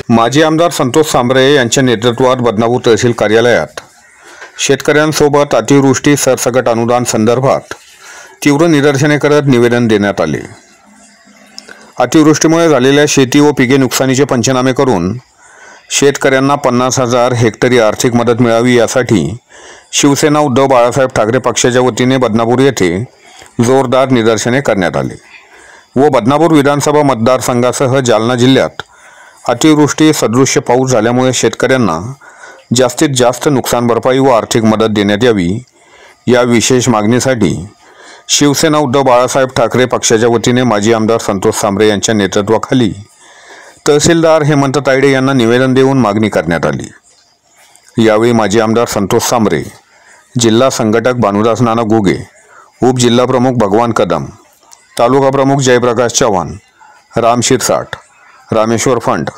माजी आमदार संतोष सांबरे यांच्या नेतृत्वात बदनापूर तहसील कार्यालयात शेतकऱ्यांसोबत अतिवृष्टी सरसकट अनुदान संदर्भात तीव्र निदर्शने करत निवेदन देण्यात आले। अतिवृष्टीमुळे झालेल्या शेती व पिके नुकसानीचे पंचनामे करून शेतकऱ्यांना 50,000 हेक्टरी आर्थिक मदत मिळावी यासाठी शिवसेना उद्धव बाळासाहेब ठाकरे पक्षाच्या वतीने बदनापूर येथे जोरदार निदर्शने करण्यात आली व बदनापूर विधानसभा मतदारसंघासह जालना जिल्ह्यात अतिवृष्टी सदृश्य पाऊस झाल्यामुळे शेतकऱ्यांना जास्तीत जास्त नुकसान भरपाई व आर्थिक मदत देण्यात यावी या विशेष मागणीसाठी शिवसेना उद्धव बाळासाहेब ठाकरे पक्षाच्या वतीने माजी आमदार संतोष सांबरे यांच्या नेतृत्वाखाली तहसीलदार हेमंत तायडे यांना निवेदन देऊन मागणी करण्यात आली। यावेळी माजी आमदार संतोष सांबरे, जिल्हा संघटक भानुदास नाना गुगे, उपजिल्हा प्रमुख भगवान कदम, तालुका प्रमुख जयप्रकाश चव्हाण, राम शिरसाट, रामेश्वर फंड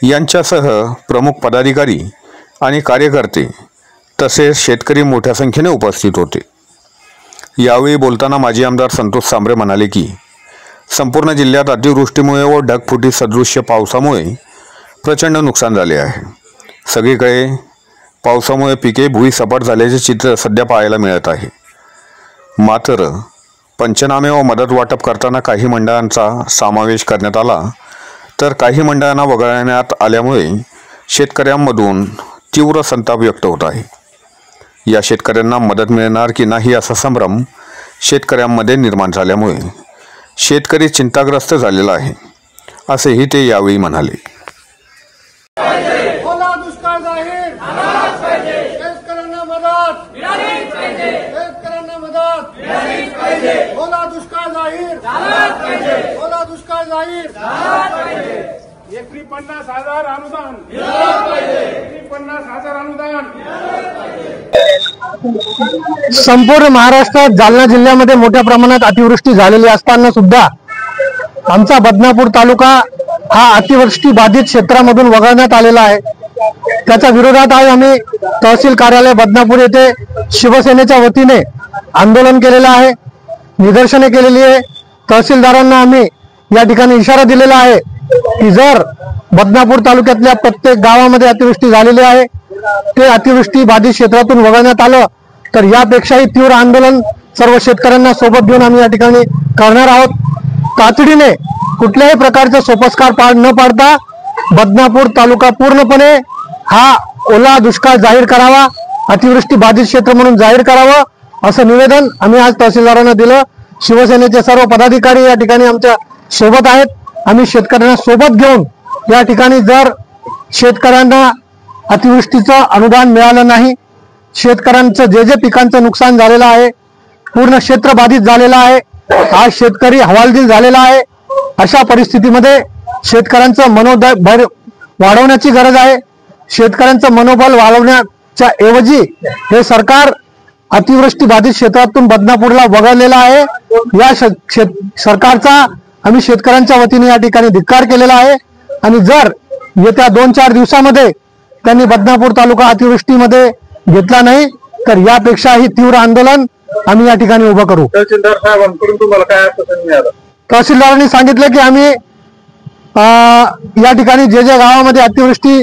यांच्यासह प्रमुख पदाधिकारी आणि कार्यकर्ते तसेच शेतकरी मोठ्या संख्येने उपस्थित होते। यावेळी बोलताना माजी आमदार संतोष सांबरे म्हणाले की संपूर्ण जिल्ह्यात अतिवृष्टीमुळे व ढगफुटी सदृश्य पावसामुळे प्रचंड नुकसान झाले आहे। सगळीकडे पावसामुळे पिके भुईसपाट झाल्याचे चित्र सध्या पाहायला मिळत आहे। मात्र पंचनामे व मदत वाटप करताना काही मंडळांचा समावेश करण्यात आला तर काही मंडळांना वगळण्यात आल्यामुळे शेतकऱ्यांमधून तीव्र संताप व्यक्त होत आहे। या शेतकऱ्यांना मदत मिळणार की नाही असा संभ्रम शेतकऱ्यांमध्ये निर्माण झाल्यामुळे शेतकरी चिंताग्रस्त झालेला आहे, असेही ते यावेळी म्हणाले। ओला दुष्काळ जाहीर झालाच पाहिजे, शेतकऱ्यांना मदत मिळालीच पाहिजे, शेतकऱ्यांना मदत मिळालीच पाहिजे, ओला दुष्काळ जाहीर झालाच पाहिजे, ओला दुष्काळ जाहीर झालाच पाहिजे, एकरी 50,000 अनुदान मिळालंच पाहिजे, एकरी 50,000 अनुदान मिळालंच पाहिजे। संपूर्ण महाराष्ट्रात जालना जिल्ह्यामध्ये मोठ्या प्रमाणात अतिवृष्टी झालेली असताना सुद्धा आमचा बदनापूर तालुका हा अतिवृष्टी बाधित क्षेत्रामधून वगळण्यात आलेला आहे। त्याच्या विरोधात आज आम्ही तहसील कार्यालय बदनापूर येथे शिवसेनेच्या वतीने आंदोलन केलेलं आहे, निदर्शने केलेली आहे। तहसीलदारांना आम्ही या ठिकाणी इशारा दिलेला आहे की जर बदनापूर तालुक्यातल्या प्रत्येक गावामध्ये अतिवृष्टी झालेली आहे ते अतिवृष्टी बाधित क्षेत्रातून वगळण्यात आलं तर यापेक्षाही तीव्र आंदोलन सर्व शेतकऱ्यांना सोबत घेऊन आम्ही या ठिकाणी करणार आहोत। तातडीने कुठल्याही प्रकारचा सोपस्कार न पाडता बदनापूर तालुका पूर्णपणे हा ओला दुष्काळ जाहीर करावा, अतिवृष्टी बाधित क्षेत्र म्हणून जाहीर करावं असं निवेदन आम्ही आज तहसीलदारांना दिलं। शिवसेनेचे सर्व पदाधिकारी या ठिकाणी आमच्या सोबत आहेत। आम्ही शेतकऱ्यांना सोबत घेऊन या ठिकाणी जर शेतकऱ्यांना अतिवृष्टीचं अनुदान मिळालं नाही, शेतकऱ्यांचं जे पिकांचं नुकसान झालेलं आहे, पूर्ण क्षेत्र बाधित झालेलं आहे, आज शेतकरी हवालदिल झालेला आहे, अशा परिस्थितीमध्ये शेतकऱ्यांचं मनोबल वाढवण्याची गरज आहे। शेतकऱ्यांचं मनोबल वाढवण्याच्या ऐवजी हे सरकार अतिवृष्टी बाधित क्षेत्रातून बदनापूरला वगळलेलं आहे। या सरकारचा आम्ही शेतकऱ्यांच्या वतीने या ठिकाणी धिक्कार केलेला आहे आणि जर येत्या 2-4 दिवसामध्ये त्यांनी बदनापूर तालुका अतिवृष्टीमध्ये घेतला नाही तर यापेक्षाही तीव्र आंदोलन आम्ही या ठिकाणी उभं करू। तहसीलदार साहेबांकडून तुम्हाला काय आश्वासन मिळालं? तहसीलदारांनी सांगितलं की आम्ही या ठिकाणी जे गावामध्ये अतिवृष्टी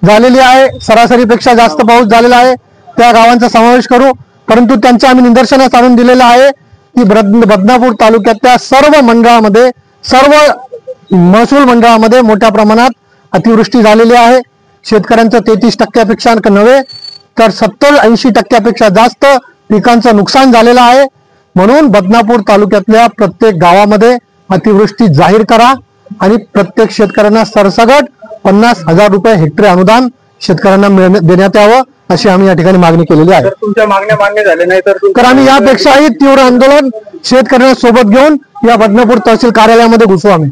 झालेली आहे, सरासरीपेक्षा जास्त पाऊस झालेला आहे त्या गावांचा समावेश करू, परंतु त्यांच्या आम्ही निदर्शनास आणून दिलेलं आहे की बदनापूर तालुक्यातल्या सर्व मंडळामध्ये, सर्व महसूल मंडळामध्ये मोठ्या प्रमाणात अतिवृष्टी झालेली आहे। शेतकऱ्यांचं 33% नव्हे तर 70-80% जास्त पिकांचं नुकसान झालेलं आहे। म्हणून बदनापूर तालुक्यातल्या प्रत्येक गावामध्ये अतिवृष्टी जाहीर करा आणि प्रत्येक शेतकऱ्यांना सरसगट 50,000 रुपये हेक्टरी अनुदान शेतकऱ्यांना देण्यात यावं अशी आम्ही या ठिकाणी मागणी केलेली आहे। तुमच्या मागण्या मान्य झाल्या नाही तर आम्ही यापेक्षाही तीव्र आंदोलन शेतकऱ्यांना सोबत घेऊन या बदनापूर तहसील कार्यालयामध्ये घुसू आम्ही।